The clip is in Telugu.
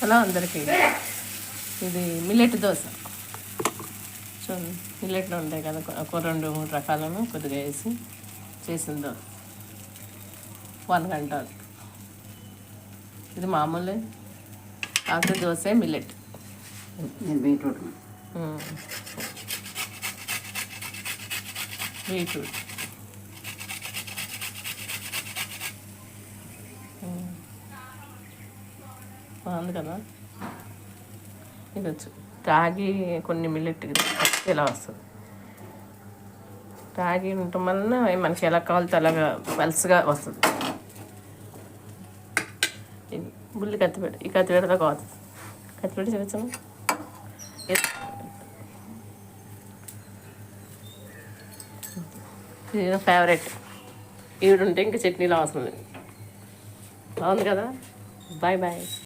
హలో అందరికీ, ఇది మిల్లెట్ దోశ. చూడండి, మిల్లెట్లో ఉంటాయి కదా, ఒక 2-3 రకాలను కొద్దిగా వేసి చేసిన దోశ. 1 గంట. ఇది మామూలే, కాకపోతే దోశ మిల్లెట్. బీట్రూట్ బీట్రూట్ బాగుంది కదా. ఇది వచ్చు రాగి, కొన్ని మిల్లెట్ ఇలా వస్తుంది. రాగి ఉండటం వలన మనకి ఎలా కావాలితే అలాగా పల్స్గా వస్తుంది. బుల్లి కత్తిపేట, ఈ కత్తిపేటతో కాదు, కత్తిపేట చూపించాము. ఇది నా ఫేవరెట్. ఈవిడ ఉంటే ఇంకా చట్నీలో అవసరం లేదు. బాగుంది కదా. Bye bye.